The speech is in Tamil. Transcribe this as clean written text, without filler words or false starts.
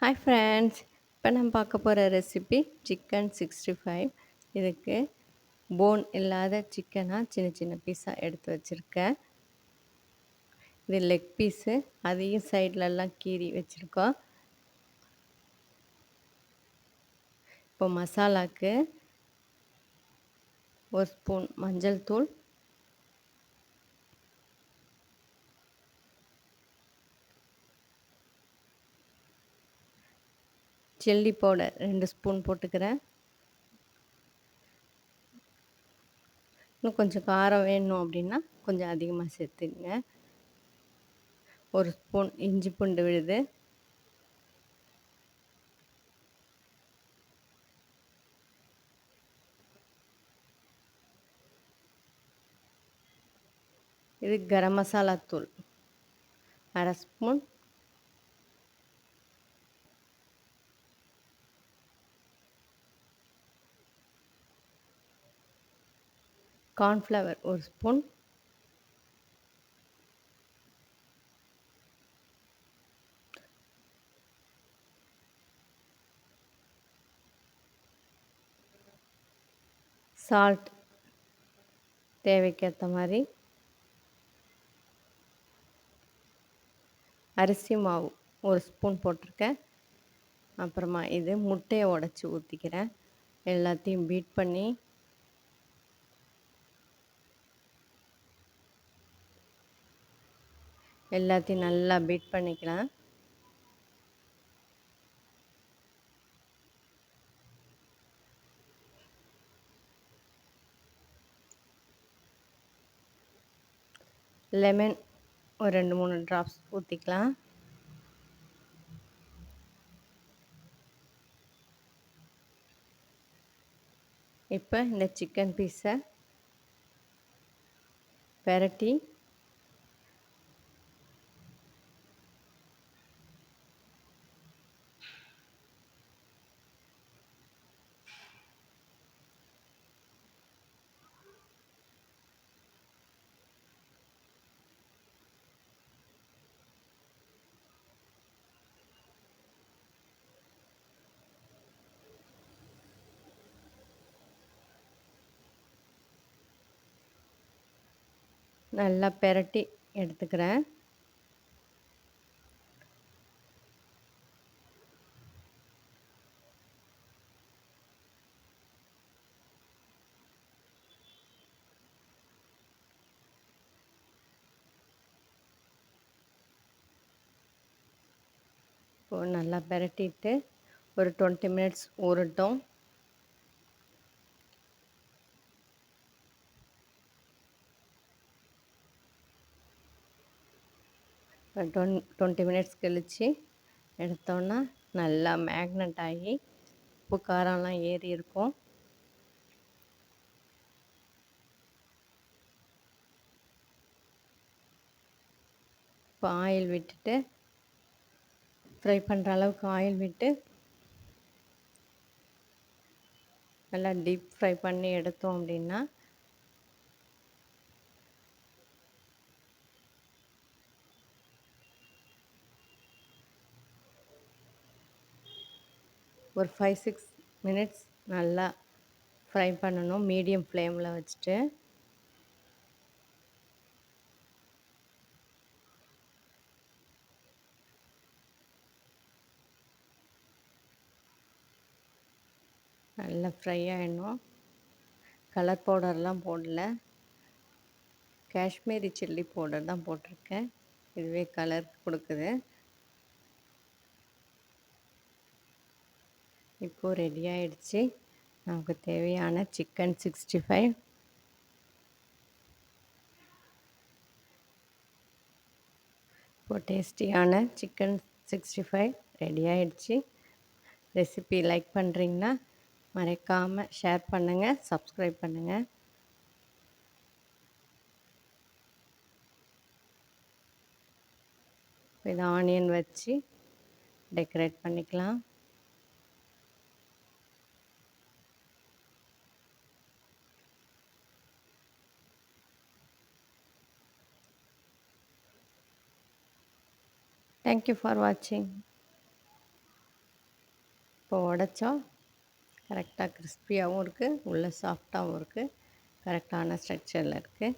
Hi friends. இப்போ நம்ம பார்க்க போகிற ரெசிபி சிக்கன் 65. இதுக்கு போன் இல்லாத சிக்கனாக சின்ன சின்ன பீஸாக எடுத்து வச்சுருக்கேன். இது லெக் பீஸு, அதையும் சைட்லலாம் கீறி வச்சுருக்கோம். இப்போ மசாலாவுக்கு 1 ஸ்பூன் மஞ்சள் தூள், சில்லி பவுடர் 2 ஸ்பூன் போட்டுக்கிறேன். இன்னும் கொஞ்சம் காரம் வேணும் அப்படின்னா கொஞ்சம் அதிகமாக சேர்த்துங்க. 1 ஸ்பூன் இஞ்சி பூண்டு விழுது, இது கரம் மசாலா தூள் 1/2 ஸ்பூன், கார்ன்ஃப்ளவர் 1 ஸ்பூன், சால்ட் தேவைக்கேற்ற மாதிரி, அரிசி மாவு 1 ஸ்பூன் போட்டிருக்கேன். அப்புறமா இது முட்டையை உடச்சி ஊற்றிக்கிறேன். எல்லாத்தையும் பீட் பண்ணி எல்லாத்தையும் நல்லா பீட் பண்ணிக்கலாம். லெமன் ஒரு 2-3 ட்ராப்ஸ் ஊற்றிக்கலாம். இப்போ இந்த சிக்கன் பீஸை பெரட்டி நல்லா பெரட்டி எடுத்துக்கிறேன். இப்போது நல்லா பெரட்டிட்டு ஒரு 20 மினிட்ஸ் ஊறட்டும். இப்போ 20 மினிட்ஸ் கழித்து எடுத்தோன்னா நல்லா மேக்னட் ஆகி உப்பு காரம்லாம் ஏறி இருக்கும். இப்போ ஆயில் விட்டுட்டு ஃப்ரை பண்ணுற அளவுக்கு ஆயில் விட்டு நல்லா டீப் ஃப்ரை பண்ணி எடுத்தோம் அப்படின்னா ஒரு 5-6 மினிட்ஸ் நல்லா ஃப்ரை பண்ணணும் மீடியம் ஃப்ளேமில் வச்சுட்டு. நல்லா ஃப்ரை ஆகிடணும். கலர் பவுடர்லாம் போடல, காஷ்மீரி சில்லி பவுடர் தான் போட்டிருக்கேன். இதுவே கலர் கொடுக்குது. இப்போது ரெடி ஆகிடுச்சு நமக்கு தேவையான சிக்கன் 65. இப்போது டேஸ்டியான சிக்கன் 65 ரெடி ஆகிடுச்சு. ரெசிபி லைக் பண்ணுறீங்கன்னா மறக்காமல் ஷேர் பண்ணுங்கள், சப்ஸ்கிரைப் பண்ணுங்கள். இதை ஆனியன் வச்சு டெக்கரேட் பண்ணிக்கலாம். Thank you for watching. இப்போ உடைச்சா கரெக்டாக கிறிஸ்பியாகவும் இருக்குது, உள்ளே சாஃப்டாகவும் இருக்குது, கரெக்டான ஸ்ட்ரக்சரில் இருக்குது.